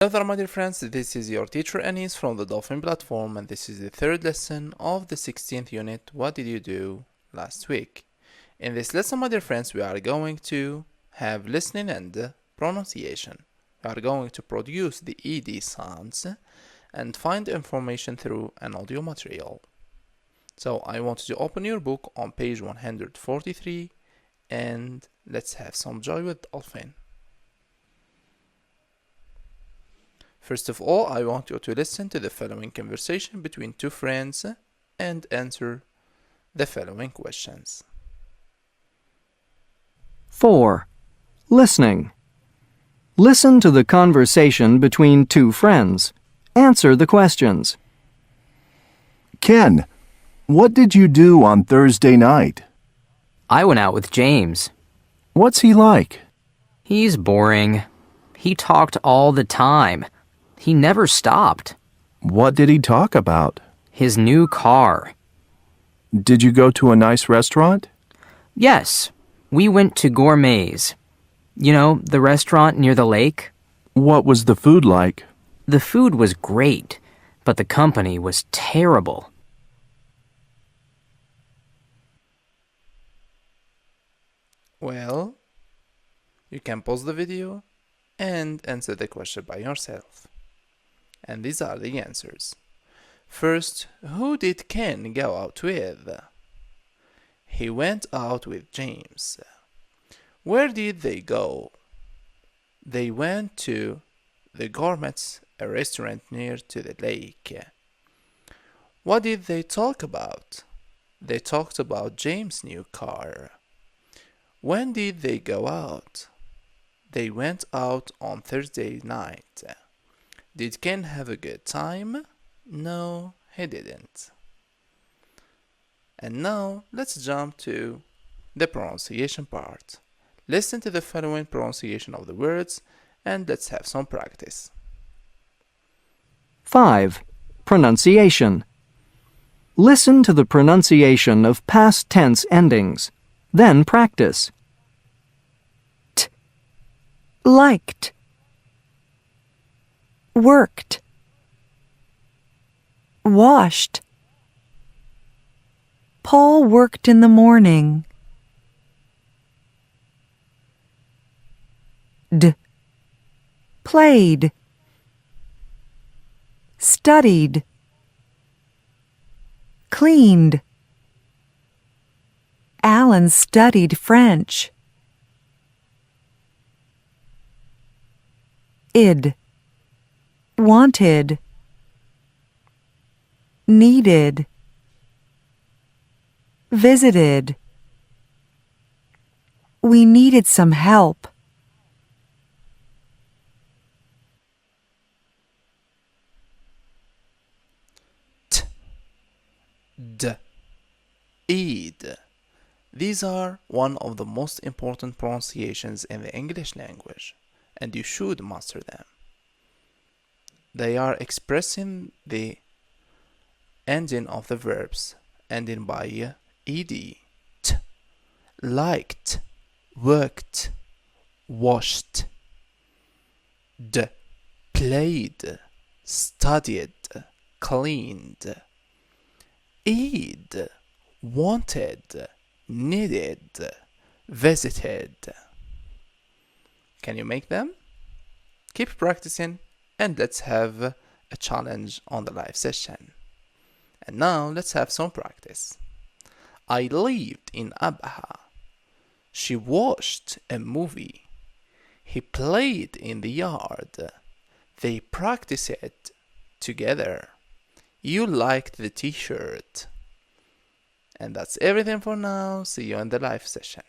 Hello there, my dear friends, this is your teacher Ennis from the Dolphin platform, and this is the third lesson of the 16th unit, What Did You Do Last Week? In this lesson, my dear friends, we are going to have listening and pronunciation. We are going to produce the ED sounds and find information through an audio material. So I want you to open your book on page 143 and let's have some joy with Dolphin. First of all, I want you to listen to the following conversation between two friends and answer the following questions. 4. Listening. Listen to the conversation between two friends. Answer the questions. Ken, what did you do on Thursday night? I went out with James. What's he like? He's boring. He talked all the time. He never stopped. What did he talk about? His new car. Did you go to a nice restaurant? Yes, we went to Gourmet's. You know, the restaurant near the lake? What was the food like? The food was great, but the company was terrible. Well, you can pause the video and answer the question by yourself. And these are the answers. First, who did Ken go out with? He went out with James. Where did they go? They went to the Gourmet's, a restaurant near to the lake. What did they talk about? They talked about James' new car. When did they go out? They went out on Thursday night. Did Ken have a good time? No, he didn't. And now let's jump to the pronunciation part. Listen to the following pronunciation of the words and let's have some practice. 5. Pronunciation. Listen to the pronunciation of past tense endings. Then practice. Liked, worked, washed. Paul worked in the morning. Played, studied, cleaned. Alan studied French. Wanted, needed, visited. We needed some help. Eid. These are one of the most important pronunciations in the English language, and you should master them. They are expressing the ending of the verbs ending by ed. Liked, worked, washed. Played, studied, cleaned. Eid, wanted, needed, visited. Can you make them? Keep practicing and let's have a challenge on the live session. And now let's have some practice. I lived in Abha. She watched a movie. He played in the yard. They practiced it together. You liked the t-shirt. And that's everything for now. See you in the live session.